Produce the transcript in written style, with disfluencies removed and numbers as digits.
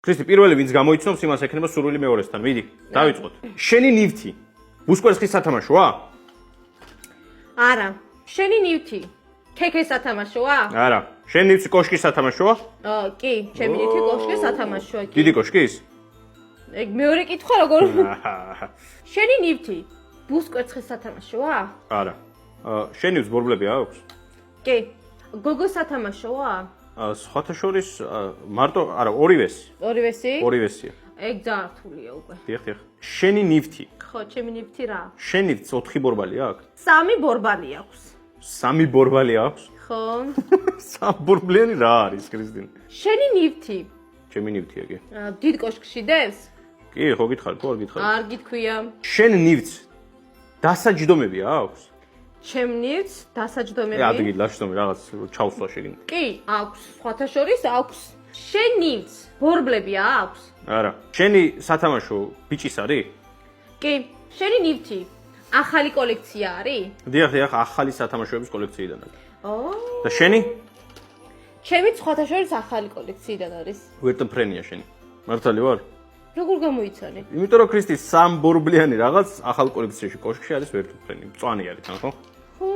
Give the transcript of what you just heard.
ქრისტი, პირველი ვინც გამოიცნობს, იმას ექნება სურვილი მეორესთან. მიდი, დავიწყოთ. შენი ნივთი უსკვერცხის სათამაშოა? არა. შენი ნივთი ქექეს სათამაშოა? არა. შენი ნივთი კოშკის სათამაშოა? კი, ჩემი ნივთი კოშკის სათამაშოა. დიდი კოშკის? ეგ მეორე კითხვა როგორ? შენი ნივთი ბუსკვერცხის სათამაშოა? არა. შენი ნივთს ბორბლები აქვს? კი. გოგოს სათამაშოა? სხვათა შორის მარტო არა, ორივესი. ორივესი? ორივესია. ეგ ძართულია უკვე. დიახ. შენი ნივთი. ხო, ჩემი ნივთი რა? შენი ნივთს 4 ბორბალი აქვს? 3 ბორბალი აქვს. 3 ბორბალი აქვს? ხო. 3 ბორბლიანი რა არის, ქრისტინ? შენი ნივთი ჩემი ნივთია კი. დიდ კოშკში დევს? კი, ხო გითხარი, თუ არ გითხარი? არ გითქვია. შენ ნივთს დასაჯდომები აქვს? ჩემ ნივთს დასაჯდომები? ადგილი ლაშდომი რაღაც ჩავსვა შეგინდა. კი, აქვს. სხვათა შორის აქვს. შენ ნივთს ბორბლები აქვს? არა. შენი სათამაშო ბიჭის არის? კი. შენი ნივთი ახალი კოლექცია არის? დიახ, ახალი სათამაშოების კოლექციიდან არის. ო. და შენი? ჩემი სხვათა შორის ახალი კოლექციიდან არის. ვერტმფრენია შენი. მართალი ვარ? როგორ გამოიცანე? იმიტომ რომ ქრისტი 3 ბორბლიანი რაღაც ახალ კოლექციაში კოშკში არის ვერტმფრენი. მწვანე არის თან, ხო? ხო.